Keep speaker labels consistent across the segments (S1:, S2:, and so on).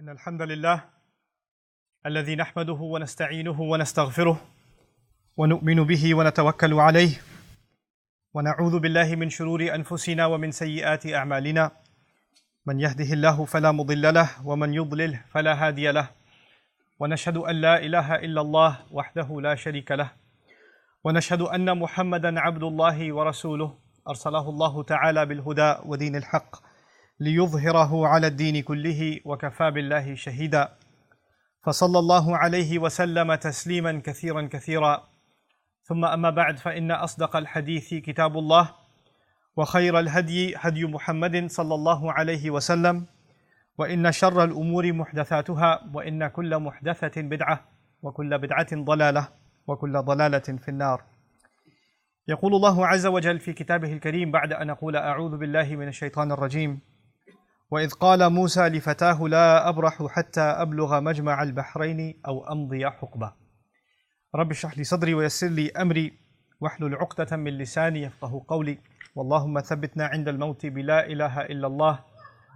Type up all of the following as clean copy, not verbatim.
S1: إن الحمد لله الذي نحمده ونستعينه ونستغفره ونؤمن به ونتوكل عليه ونعوذ بالله من شرور أنفسنا ومن سيئات أعمالنا من يهده الله فلا مضل له ومن يضلل فلا هادي له ونشهد أن لا إله إلا الله وحده لا شريك له ونشهد أن محمدا عبد الله ورسوله أرسله الله تعالى بالهدى ودين الحق ليظهره على الدين كله وكفى بالله شهيدا فصلى الله عليه وسلم تسليما كثيرا كثيرا ثم أما بعد فإن أصدق الحديث كتاب الله وخير الهدي هدي محمد صلى الله عليه وسلم وإن شر الأمور محدثاتها وإن كل محدثة بدعة وكل بدعة ضلالة وكل ضلالة في النار. يقول الله عز وجل في كتابه الكريم بعد أن أقول أعوذ بالله من الشيطان الرجيم: وإذ قال موسى لفتاه لا أبرح حتى أبلغ مجمع البحرين أو أمضي حقبة. رب اشرح لي صدري ويسر لي أمري واحلل عقدة من لساني يفقه قولي واللهم ثبتنا عند الموت بلا إله إلا الله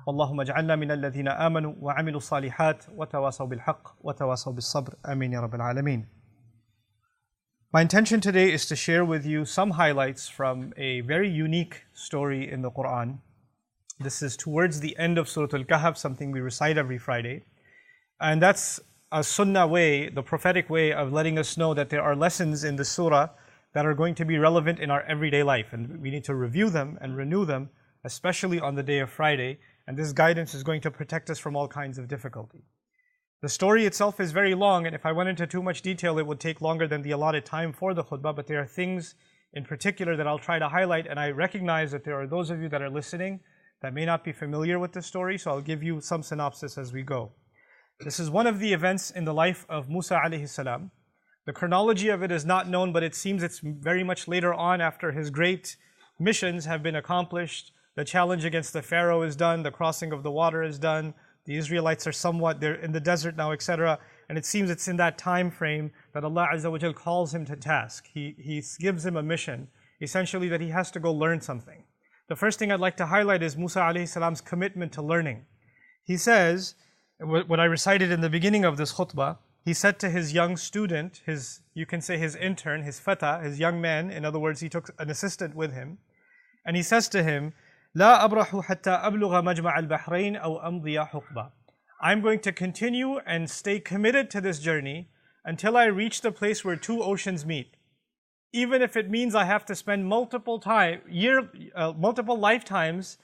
S1: اللهم اجعلنا من الذين آمنوا وعملوا الصالحات وتواصوا بالحق وتواصوا بالصبر آمين يا رب العالمين. My intention today is to share with you some highlights from a very unique story in the Quran. This is towards the end of Surah Al-Kahf, something we recite every Friday. And that's a sunnah way, the prophetic way of letting us know that there are lessons in the surah that are going to be relevant in our everyday life. And we need to review them and renew them, especially on the day of Friday. And this guidance is going to protect us from all kinds of difficulty. The story itself is very long, and if I went into too much detail, it would take longer than the allotted time for the khutbah. But there are things in particular that I'll try to highlight, and I recognize that there are those of you that are listening that may not be familiar with the story, so I'll give you some synopsis as we go. This is one of the events in the life of Musa alayhi salam. The chronology of it is not known, but it seems it's very much later on after his great missions have been accomplished. The challenge against the Pharaoh is done, the crossing of the water is done, the Israelites are they're in the desert now, etc. And it seems it's in that time frame that Allah Azza wa Jal calls him to task. He gives him a mission, essentially that he has to go learn something. The first thing I'd like to highlight is Musa alayhi salam's commitment to learning. He says, what I recited in the beginning of this khutbah, he said to his young student, you can say his intern, his fata, his young man, in other words, he took an assistant with him, and he says to him, لا أبرح حتى أبلغ مجمع البحرين أو أمضي حقبة. I'm going to continue and stay committed to this journey until I reach the place where two oceans meet. Even if it means I have to spend multiple lifetimes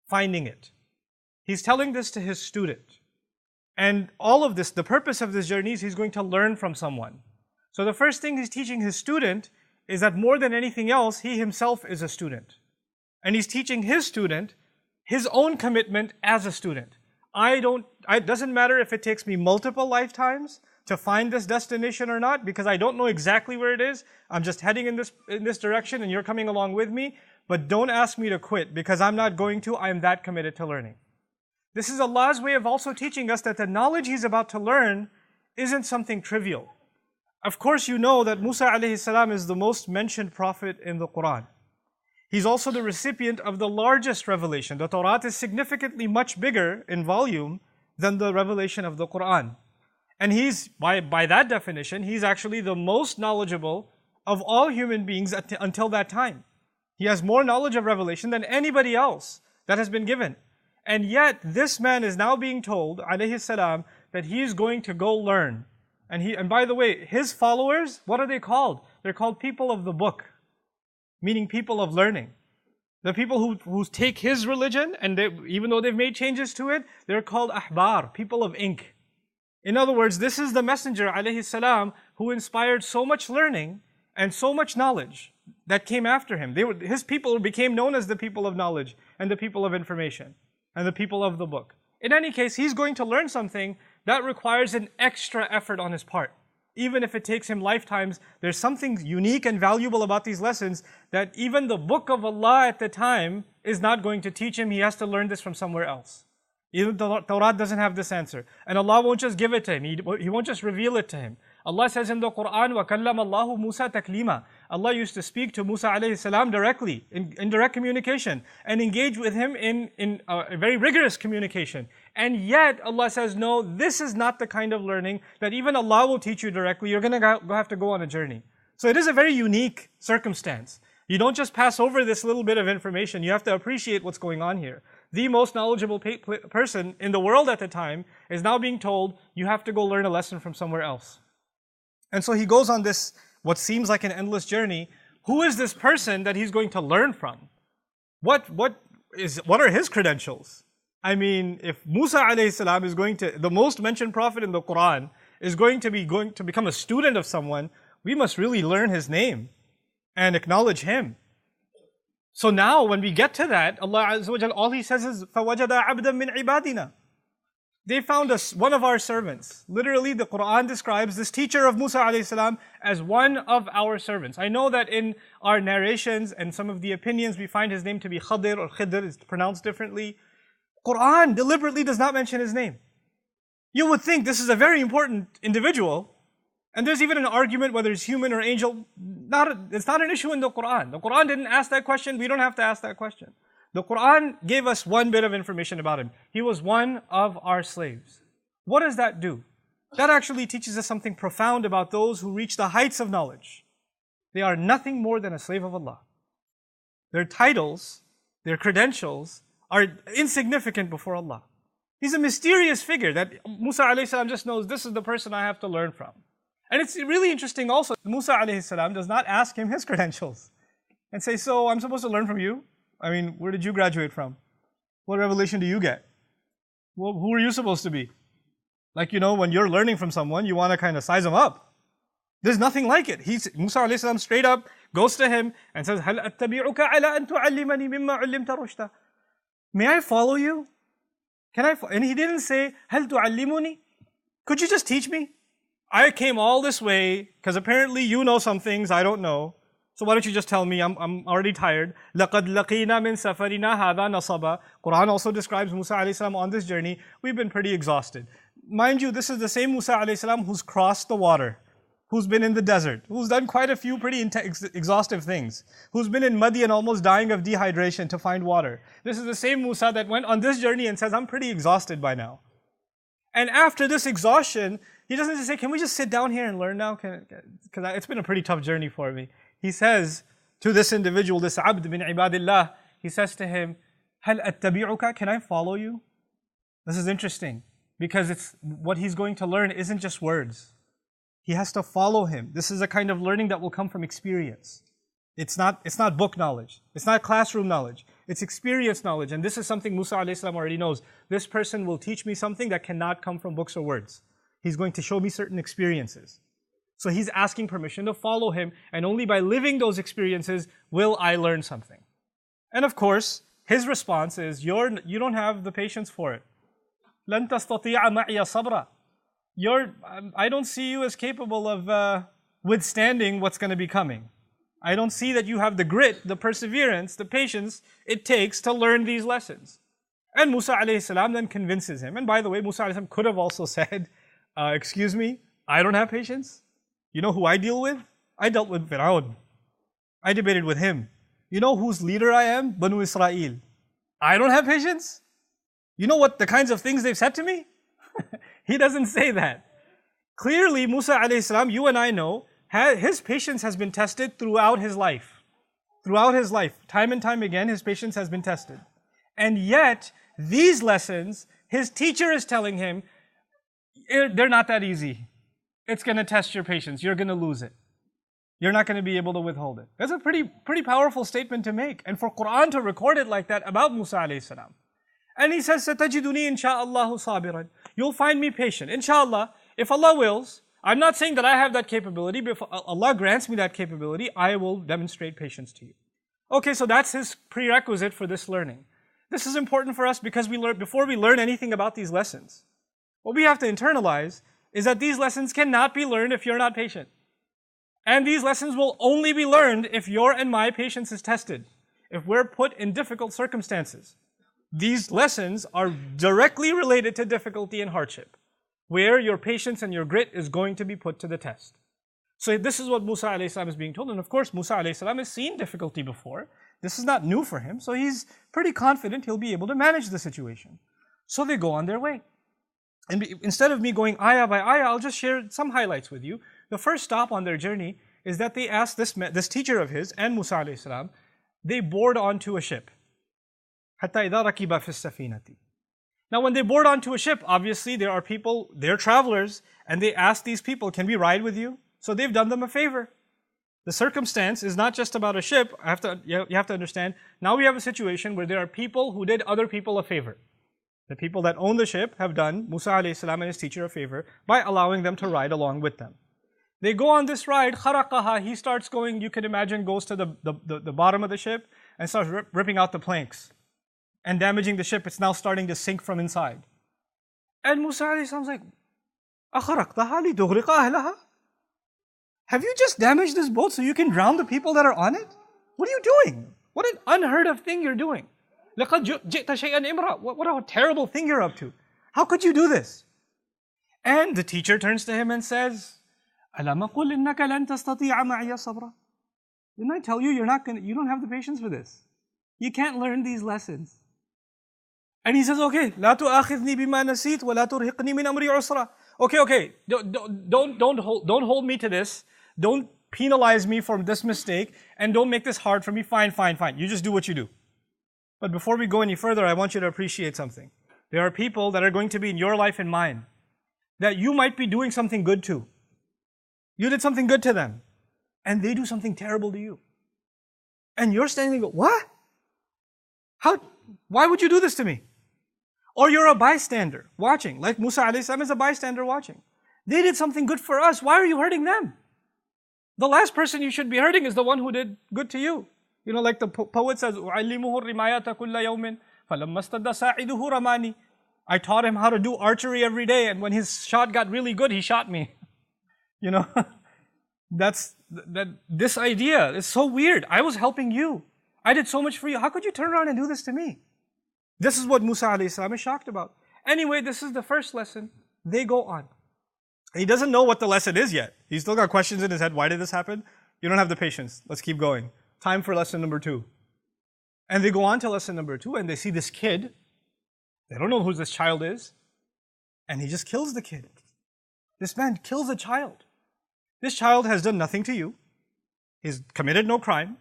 S1: finding it. He's telling this to his student. And all of this, the purpose of this journey is he's going to learn from someone. So the first thing he's teaching his student is that more than anything else, he himself is a student. And he's teaching his student his own commitment as a student. It doesn't matter if it takes me multiple lifetimes to find this destination or not, because I don't know exactly where it is. I'm just heading in this direction and you're coming along with me. But don't ask me to quit, because I'm not going to. I am that committed to learning. This is Allah's way of also teaching us that the knowledge He's about to learn isn't something trivial. Of course, you know that Musa alayhi salam is the most mentioned prophet in the Quran. He's also the recipient of the largest revelation. The Torah is significantly much bigger in volume than the revelation of the Quran. And he's, by that definition, he's actually the most knowledgeable of all human beings until that time. He has more knowledge of revelation than anybody else that has been given. And yet, this man is now being told, alayhi salam, that he is going to go learn. And by the way, his followers, what are they called? They're called people of the book, meaning people of learning. The people who take his religion, and even though they've made changes to it, they're called Ahbar, people of ink. In other words, this is the messenger, alayhi salam, who inspired so much learning and so much knowledge that came after him. His people became known as the people of knowledge and the people of information and the people of the book. In any case, he's going to learn something that requires an extra effort on his part. Even if it takes him lifetimes, there's something unique and valuable about these lessons that even the book of Allah at the time is not going to teach him. He has to learn this from somewhere else. Even the Torah doesn't have this answer. And Allah won't just give it to him. He won't just reveal it to him. Allah says in the Quran, وَكَلَّمَ اللَّهُ مُوسَى تَكْلِيمًا. Allah used to speak to Musa alayhi salam directly, in direct communication, and engage with him in a very rigorous communication. And yet Allah says, no, this is not the kind of learning that even Allah will teach you directly. You're going to have to go on a journey. So it is a very unique circumstance. You don't just pass over this little bit of information. You have to appreciate what's going on here. The most knowledgeable person in the world at the time is now being told, you have to go learn a lesson from somewhere else. And so he goes on this, what seems like an endless journey. Who is this person that he's going to learn from? What are his credentials? I mean, if Musa alayhi salam is the most mentioned prophet in the Quran, is going to become a student of someone, we must really learn his name and acknowledge him. So now when we get to that, Allah Azza wa Jal, all He says is, فَوَجَدَ عَبْدًا مِنْ عِبَادِنَا. They found one of our servants. Literally, the Quran describes this teacher of Musa alayhi salam as one of our servants. I know that in our narrations and some of the opinions, we find his name to be Khadir or Khidr, it's pronounced differently. Quran deliberately does not mention his name. You would think this is a very important individual, and there's even an argument whether it's human or angel. It's not an issue in the Quran. The Quran didn't ask that question. We don't have to ask that question. The Quran gave us one bit of information about him. He was one of our slaves. What does that do? That actually teaches us something profound about those who reach the heights of knowledge. They are nothing more than a slave of Allah. Their titles, their credentials are insignificant before Allah. He's a mysterious figure that Musa alayhi salam just knows, this is the person I have to learn from. And it's really interesting also, Musa alayhi salam does not ask him his credentials and say, so I'm supposed to learn from you? I mean, where did you graduate from? What revelation do you get? Well, who are you supposed to be? Like, when you're learning from someone, you want to kind of size them up. There's nothing like it. Musa alayhi salam straight up goes to him and says, هَلْ أَتَّبِعُكَ عَلَىٰ أَن تُعَلِّمَنِي مِمَّا عُلِّمْتَ رُشْدًا. May I follow you? And he didn't say, هَلْ تُعَلِّمُنِي? Could you just teach me? I came all this way because apparently you know some things I don't know. So why don't you just tell me? I'm already tired. لَقَدْ لَقِينَا مِن سَفَرِنَا هَذَا نَصَبًا. Quran also describes Musa alayhi salam on this journey. We've been pretty exhausted. Mind you, this is the same Musa alayhi salam who's crossed the water, who's been in the desert, who's done quite a few pretty exhaustive things, who's been in Madi and almost dying of dehydration to find water. This is the same Musa that went on this journey and says, I'm pretty exhausted by now. And after this exhaustion, he doesn't just say, can we just sit down here and learn now? Because it's been a pretty tough journey for me. He says to this individual, this abd bin ibadillah, he says to him, هَلْ أَتَّبِعُكَ? Can I follow you? This is interesting because what he's going to learn isn't just words. He has to follow him. This is a kind of learning that will come from experience. It's not book knowledge. It's not classroom knowledge. It's experience knowledge. And this is something Musa alayhi salam already knows. This person will teach me something that cannot come from books or words. He's going to show me certain experiences. So he's asking permission to follow him, and only by living those experiences will I learn something. And of course, his response is, you don't have the patience for it. لَن تَسْتَطِيعَ مَعِيَ صَبْرًا. I don't see you as capable of withstanding what's going to be coming. I don't see that you have the grit, the perseverance, the patience it takes to learn these lessons. And Musa alayhi salam then convinces him. And by the way, Musa alayhi salam could have also said, excuse me, I don't have patience. You know who I deal with? I dealt with Fir'aun. I debated with him. You know whose leader I am? Banu Israel. I don't have patience? You know what the kinds of things they've said to me? He doesn't say that. Clearly, Musa alayhi salam, you and I know, his patience has been tested throughout his life. Throughout his life, time and time again, his patience has been tested. And yet, these lessons, his teacher is telling him, they're not that easy. It's going to test your patience. You're going to lose it. You're not going to be able to withhold it. That's a pretty powerful statement to make. And for Quran to record it like that about Musa alayhi salam. And he says, سَتَجِدُنِي إِنْ شَاءَ اللَّهُ صَابِرًا. You'll find me patient. Inshallah, if Allah wills, I'm not saying that I have that capability, but if Allah grants me that capability, I will demonstrate patience to you. Okay, so that's his prerequisite for this learning. This is important for us because before we learn anything about these lessons, what we have to internalize is that these lessons cannot be learned if you're not patient. And these lessons will only be learned if your and my patience is tested, if we're put in difficult circumstances. These lessons are directly related to difficulty and hardship, where your patience and your grit is going to be put to the test. So this is what Musa alayhi salam is being told. And of course, Musa alayhi salam has seen difficulty before. This is not new for him. So he's pretty confident he'll be able to manage the situation. So they go on their way. And instead of me going ayah by ayah, I'll just share some highlights with you. The first stop on their journey is that they asked this teacher of his and Musa alayhi salam, they board onto a ship. حَتَّى إِذَا رَكِبَ فِي السَّفِينَةِ. Now when they board onto a ship, obviously there are people, they're travelers, and they ask these people, can we ride with you? So they've done them a favor. The circumstance is not just about a ship. You have to understand, now we have a situation where there are people who did other people a favor. The people that own the ship have done Musa alayhi salam and his teacher a favor by allowing them to ride along with them. They go on this ride, خَرَقَهَا, he starts going, you can imagine, goes to the bottom of the ship and starts ripping out the planks and damaging the ship. It's now starting to sink from inside. And Musa alayhi salam's like, أَخَرَقْتَهَا لِتُغْرِقَ أَهْلَهَا? Have you just damaged this boat so you can drown the people that are on it? What are you doing? What an unheard of thing you're doing. لَقَدْ جِئْتَ شَيْئًا إِمْرًا. What a terrible thing you're up to. How could you do this? And the teacher turns to him and says, أَلَمَ قُلْ إِنَّكَ لَن تَسْتَطِيعَ مَعِيَ صَبْرًا. Didn't I tell you you don't have the patience for this? You can't learn these lessons. And he says, okay, لا تؤاخذني بما نسيت ولا ترهقني من أمري عسرا. Okay, don't hold me to this. Don't penalize me for this mistake, and don't make this hard for me. Fine. You just do what you do. But before we go any further, I want you to appreciate something. There are people that are going to be in your life and mine that you might be doing something good to. You did something good to them, and they do something terrible to you. And you're standing there, what? How? Why would you do this to me? Or you're a bystander watching, like Musa alayhi salam is a bystander watching. They did something good for us. Why are you hurting them? The last person you should be hurting is the one who did good to you. You know, like the poet says, أُعَلِّمُهُ الرِّمَايَةَ كُلَّ يَوْمٍ فَلَمَّا اسْتَدَّ سَاعِدُهُ رَمَانِي. I taught him how to do archery every day, and when his shot got really good, he shot me. You know, this idea is so weird. I was helping you. I did so much for you. How could you turn around and do this to me? This is what Musa alayhi salam is shocked about. Anyway, this is the first lesson. They go on. He doesn't know what the lesson is yet. He's still got questions in his head. Why did this happen? You don't have the patience. Let's keep going. Time for lesson number 2. And they go on to lesson number 2, and they see this kid. They don't know who this child is. And he just kills the kid. This man kills a child. This child has done nothing to you. He's committed no crime.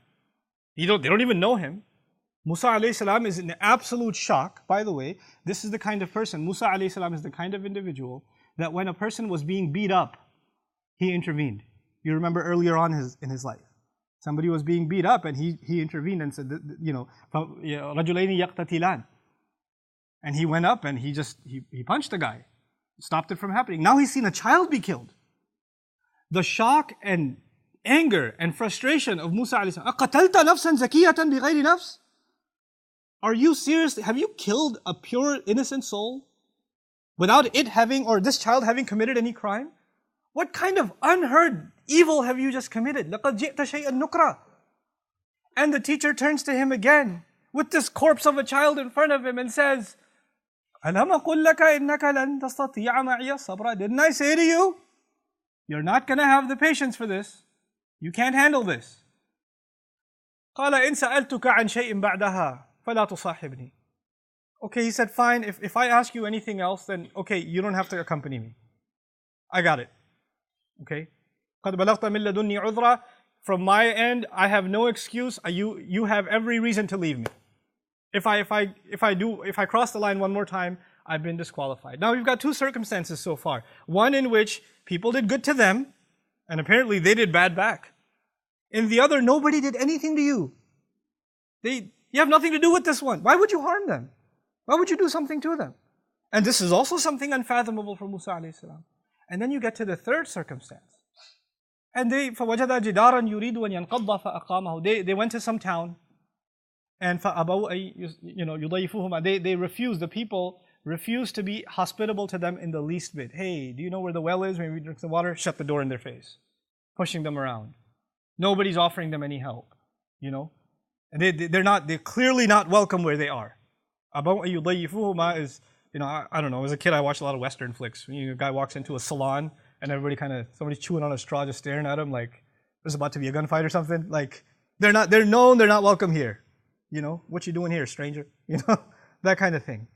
S1: They don't even know him. Musa alayhi salam is in absolute shock. By the way, this is the kind of person, Musa alayhi salam is the kind of individual that when a person was being beat up, he intervened. You remember earlier on in his life. Somebody was being beat up and he intervened and said, رَجُلَيْنِ يَقْتَتِلَانِ. And he went up and he punched the guy. Stopped it from happening. Now he's seen a child be killed. The shock and anger and frustration of Musa alayhi salam. أَقَتَلْتَ نَفْسًا زَكِيَّةً بِغَيْرِ نَفْسٍ. Are you serious? Have you killed a pure, innocent soul without it having, or this child having committed any crime? What kind of unheard evil have you just committed? لَقَدْ جِئْتَ شَيْئًا نُكْرًا. And the teacher turns to him again with this corpse of a child in front of him and says, أَلَمْ أَقُلْ لَكَ إِنَّكَ لَن تَسْتَطِيعَ مَعِيَ صَبْرًا. Didn't I say to you, you're not going to have the patience for this. You can't handle this. قَالَ إِن سَأَلْتُكَ عَنْ شَيْءٍ بَعْدَهَا فَلَا تُصَاحِبْنِي. Okay, he said, fine, if I ask you anything else, then okay, you don't have to accompany me. I got it. Okay? قَدْ بَلَغْتَ مِن لَدُنِّي عُذْرًا. From my end, I have no excuse. You have every reason to leave me. If I cross the line one more time, I've been disqualified. Now we've got 2 circumstances so far. One in which people did good to them, and apparently they did bad back. In the other, nobody did anything to you. You have nothing to do with this one. Why would you harm them? Why would you do something to them? And this is also something unfathomable for Musa alayhi salam. And then you get to the third circumstance. And فَوَجَدَ جِدَارًا يُرِيدُ أَن يَنْقَضَّ فَأَقَامَهُ. They went to some town, and فَأَبَوْا يُضَيِّفُوهُمَا. They refused, the people refused to be hospitable to them in the least bit. Hey, do you know where the well is? Maybe we drink some water. Shut the door in their face. Pushing them around. Nobody's offering them any help. You know? And they're clearly not welcome where they are. أَبَوْا يُضَيِّفُوهُمَا is, I don't know, as a kid I watched a lot of Western flicks. A guy walks into a salon and somebody's chewing on a straw just staring at him like there's about to be a gunfight or something. Like, they're not welcome here. What you doing here, stranger? That kind of thing.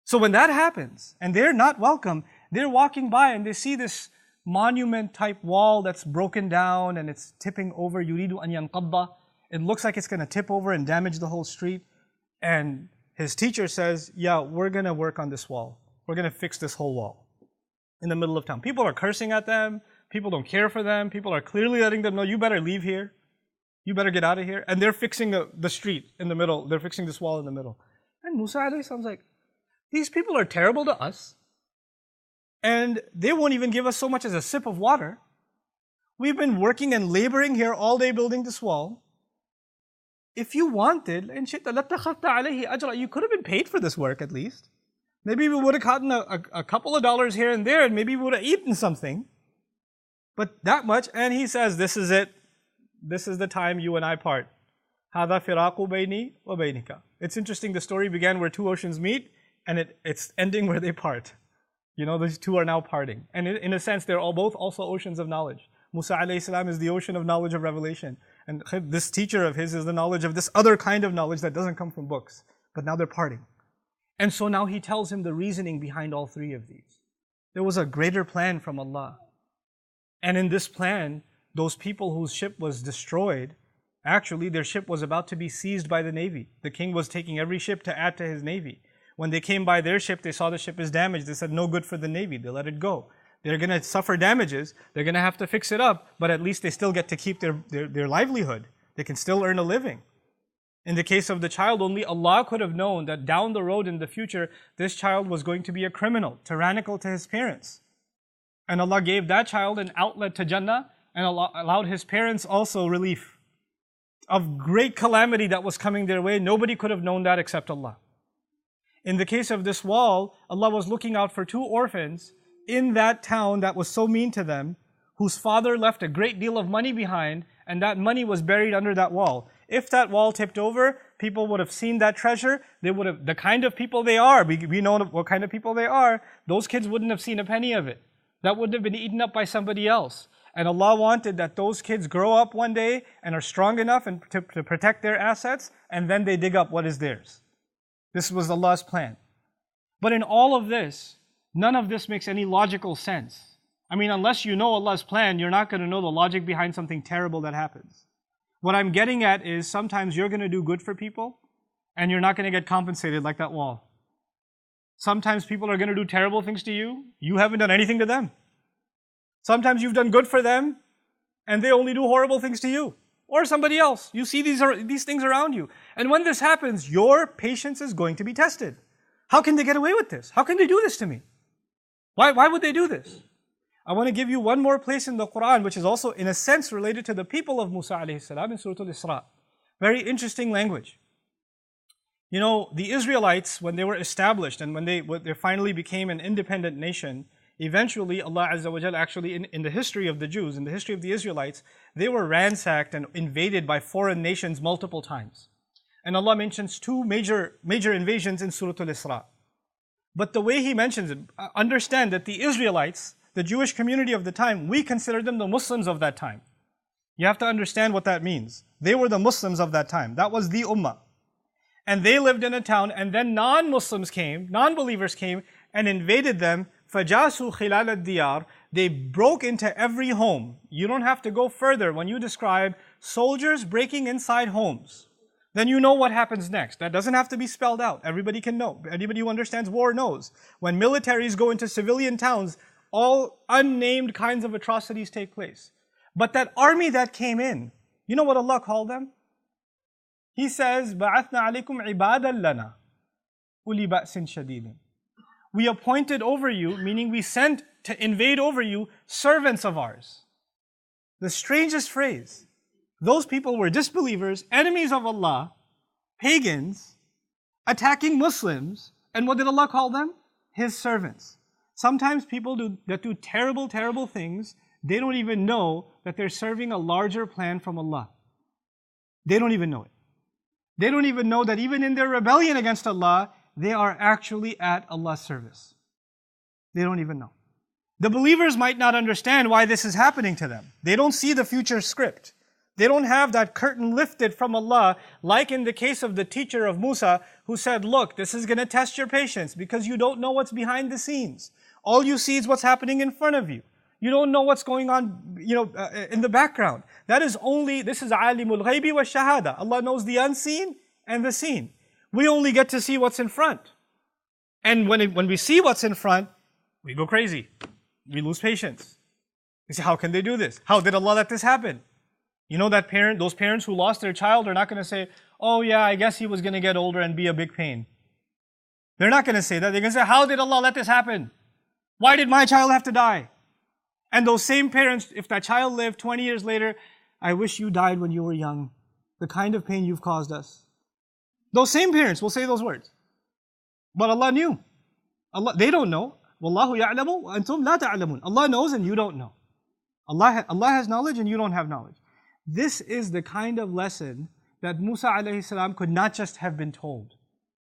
S1: So when that happens, and they're not welcome, they're walking by and they see this monument type wall that's broken down and it's tipping over. Yuridu an yanqadda. It looks like it's going to tip over and damage the whole street. And his teacher says, yeah, we're going to work on this wall. We're going to fix this whole wall in the middle of town. People are cursing at them. People don't care for them. People are clearly letting them know, you better leave here. You better get out of here. And they're fixing the street in the middle. They're fixing this wall in the middle. And Musa alayhi salam's like, these people are terrible to us. And they won't even give us so much as a sip of water. We've been working and laboring here all day building this wall. If you wanted, you could have been paid for this work at least. Maybe we would have gotten a couple of dollars here and there, and maybe we would have eaten something. But that much, and he says, this is it. This is the time you and I part. هَذَا فِرَاقُ بَيْنِي وَبَيْنِكَ. It's interesting, the story began where two oceans meet, and it's ending where they part. You know, these two are now parting. And in a sense, they're all both also oceans of knowledge. Musa alayhi salam is the ocean of knowledge of revelation. And this teacher of his is the knowledge of this other kind of knowledge that doesn't come from books. But now they're parting. And so now he tells him the reasoning behind all three of these. There was a greater plan from Allah. And in this plan, those people whose ship was destroyed, actually their ship was about to be seized by the navy. The king was taking every ship to add to his navy. When they came by their ship, they saw the ship is damaged. They said, no good for the navy. They let it go. They're going to suffer damages. They're going to have to fix it up. But at least they still get to keep their livelihood. They can still earn a living. In the case of the child, only Allah could have known that down the road in the future, this child was going to be a criminal, tyrannical to his parents. And Allah gave that child an outlet to Jannah, and Allah allowed his parents also relief of great calamity that was coming their way. Nobody could have known that except Allah. In the case of this wall, Allah was looking out for two orphans in that town that was so mean to them, whose father left a great deal of money behind, and that money was buried under that wall. If that wall tipped over, people would have seen that treasure. They would have, the kind of people they are, we know what kind of people they are, those kids wouldn't have seen a penny of it. That would have been eaten up by somebody else. And Allah wanted that those kids grow up one day and are strong enough to protect their assets, and then they dig up what is theirs. This was Allah's plan. But in all of this, none of this makes any logical sense. I mean, unless you know Allah's plan, you're not going to know the logic behind something terrible that happens. What I'm getting at is sometimes you're going to do good for people and you're not going to get compensated like that wall. Sometimes people are going to do terrible things to you. You haven't done anything to them. Sometimes you've done good for them and they only do horrible things to you or somebody else. You see these things around you. And when this happens, your patience is going to be tested. How can they get away with this? How can they do this to me? Why would they do this? I want to give you one more place in the Quran, which is also in a sense related to the people of Musa alayhi salam in Surah Al-Isra. Very interesting language. You know, the Israelites, when they were established and when they finally became an independent nation, eventually Allah Azza wa Jal actually in the history of the Jews, in the history of the Israelites, they were ransacked and invaded by foreign nations multiple times. And Allah mentions two major invasions in Surah Al-Isra. But the way He mentions it, understand that the Israelites, the Jewish community of the time, we consider them the Muslims of that time. You have to understand what that means. They were the Muslims of that time. That was the Ummah. And they lived in a town, and then non-Muslims came, non-believers came, and invaded them. فَجَاسُوا خِلَالَ الدِّيَارِ. They broke into every home. You don't have to go further. When you describe soldiers breaking inside homes, then you know what happens next. That doesn't have to be spelled out. Everybody can know. Anybody who understands war knows. When militaries go into civilian towns, all unnamed kinds of atrocities take place. But that army that came in, you know what Allah called them? He says, بَعَثْنَا عَلَيْكُمْ عِبَادًا لَنَا أُولِي بَأْسٍ شَدِيدٍ. We appointed over you, meaning we sent to invade over you, servants of ours. The strangest phrase. Those people were disbelievers, enemies of Allah, pagans, attacking Muslims, and what did Allah call them? His servants. Sometimes people that do terrible, terrible things, they don't even know that they're serving a larger plan from Allah. They don't even know it. They don't even know that even in their rebellion against Allah, they are actually at Allah's service. They don't even know. The believers might not understand why this is happening to them. They don't see the future script. They don't have that curtain lifted from Allah, like in the case of the teacher of Musa, who said, look, this is going to test your patience because you don't know what's behind the scenes. All you see is what's happening in front of you. You don't know what's going on, in the background. This is alimul ghaibi wa shahada. Allah knows the unseen and the seen. We only get to see what's in front. And when we see what's in front, we go crazy. We lose patience. We say, how can they do this? How did Allah let this happen? You know those parents who lost their child are not going to say, oh yeah, I guess he was going to get older and be a big pain. They're not going to say that. They're going to say, how did Allah let this happen? Why did my child have to die? And those same parents, if that child lived 20 years later, I wish you died when you were young. The kind of pain you've caused us. Those same parents will say those words. But Allah knew. They don't know. Wallahu ya'lamu wa antum la ta'lamun. Allah knows and you don't know. Allah has knowledge and you don't have knowledge. This is the kind of lesson that Musa alayhi salam could not just have been told.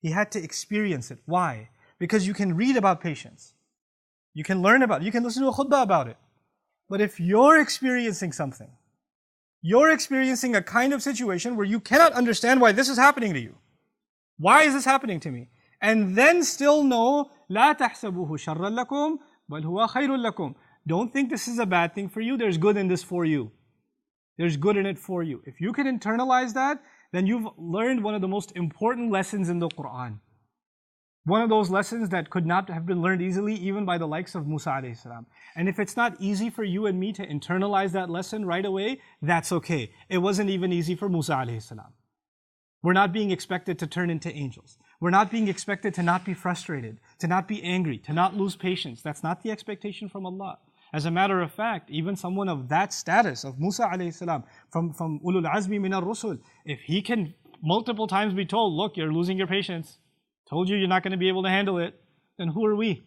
S1: He had to experience it. Why? Because you can read about patience. You can learn about it. You can listen to a khutbah about it. But if you're experiencing something, you're experiencing a kind of situation where you cannot understand why this is happening to you. Why is this happening to me? And then still know, لا تحسبوه شرا لكم بل هو خير لكم. Don't think this is a bad thing for you. There's good in this for you. There's good in it for you. If you can internalize that, then you've learned one of the most important lessons in the Quran. One of those lessons that could not have been learned easily even by the likes of Musa alayhi salam. And if it's not easy for you and me to internalize that lesson right away, that's okay. It wasn't even easy for Musa alayhi salam. We're not being expected to turn into angels. We're not being expected to not be frustrated, to not be angry, to not lose patience. That's not the expectation from Allah. As a matter of fact, even someone of that status, of Musa alayhi salam, from ulul azmi min ar-rusul, if he can multiple times be told, look, you're losing your patience, told you you're not going to be able to handle it, then who are we?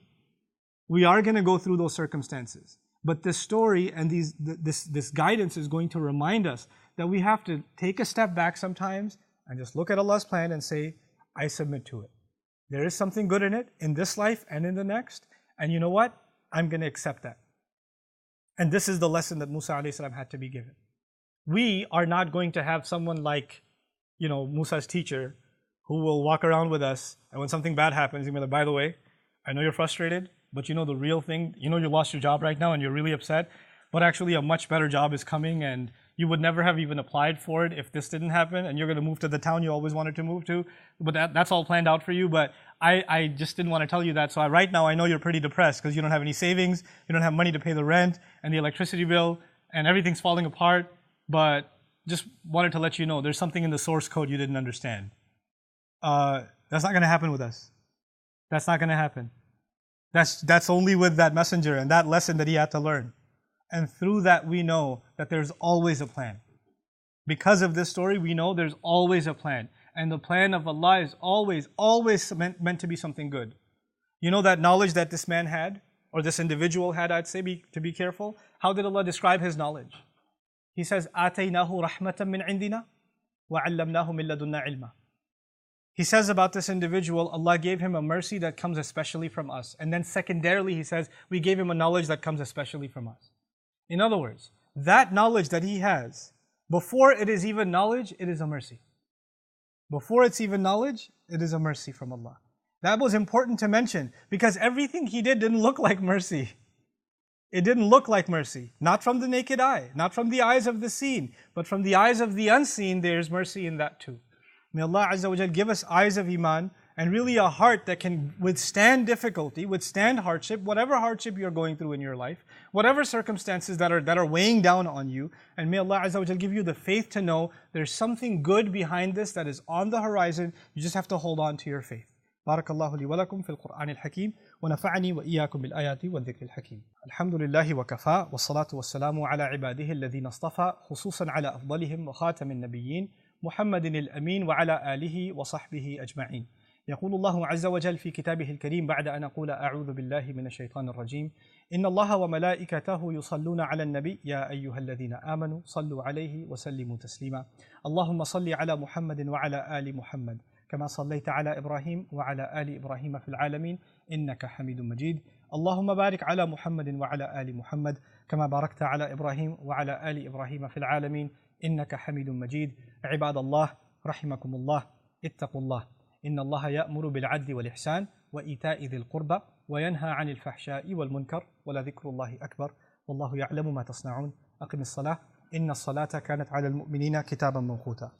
S1: We are going to go through those circumstances. But this story and this guidance is going to remind us that we have to take a step back sometimes and just look at Allah's plan and say, I submit to it. There is something good in it, in this life and in the next. And you know what? I'm going to accept that. And this is the lesson that Musa alayhi salam had to be given. We are not going to have someone like, Musa's teacher who will walk around with us, and when something bad happens, he'll be like, by the way, I know you're frustrated, but the real thing, you lost your job right now and you're really upset, but actually a much better job is coming and you would never have even applied for it if this didn't happen, and you're going to move to the town you always wanted to move to, but that's all planned out for you, but I just didn't want to tell you that, so right now I know you're pretty depressed because you don't have any savings, you don't have money to pay the rent and the electricity bill, and everything's falling apart, but just wanted to let you know there's something in the source code you didn't understand. That's not going to happen with us. That's not going to happen. That's only with that messenger and that lesson that he had to learn. And through that we know that there's always a plan. Because of this story, we know there's always a plan. And the plan of Allah is always meant to be something good. You know that knowledge that this man had, or this individual had, I'd say, to be careful. How did Allah describe his knowledge? He says, آتَيْنَاهُ رَحْمَةً مِّنْ عِنْدِنَا وَعَلَّمْنَاهُ مِن لَدُنَّا عِلْمًا. He says about this individual, Allah gave him a mercy that comes especially from us. And then secondarily, he says, we gave him a knowledge that comes especially from us. In other words, that knowledge that he has, before it is even knowledge, it is a mercy. Before it's even knowledge, it is a mercy from Allah. That was important to mention because everything he did didn't look like mercy. It didn't look like mercy. Not from the naked eye, not from the eyes of the seen, but from the eyes of the unseen, there's mercy in that too. May Allah Azza wa Jal give us eyes of Iman and really a heart that can withstand difficulty, withstand hardship, whatever hardship you're going through in your life, whatever circumstances that are weighing down on you. And may Allah Azza wa Jal give you the faith to know there's something good behind this that is on the horizon. You just have to hold on to your faith. بارك الله لي ولكم في القرآن الحكيم ونفعني وإياكم بالآيات والذكر الحكيم. الحمد لله وكفى والصلاة والسلام على عباده الذين اصطفى خصوصا على أفضلهم وخاتم النبيين محمد الأمين وعلى آله وصحبه أجمعين. يقول الله عز وجل في كتابه الكريم بعد أن أقول أعوذ بالله من الشيطان الرجيم إن الله وملائكته يصلون على النبي يا أيها الذين آمنوا صلوا عليه وسلموا تسليما. اللهم صل على محمد وعلى آل محمد كما صليت على إبراهيم وعلى آل إبراهيم في العالمين إنك حميد مجيد. اللهم بارك على محمد وعلى آل محمد كما باركت على إبراهيم وعلى آل إبراهيم في العالمين إنك حميد مجيد. عباد الله رحمكم الله، اتقوا الله، إن الله يأمر بالعدل والإحسان وإيتاء ذي القربى وينهى عن الفحشاء والمنكر ولذكر الله أكبر والله يعلم ما تصنعون. أقم الصلاة إن الصلاة كانت على المؤمنين كتابا موقوتا.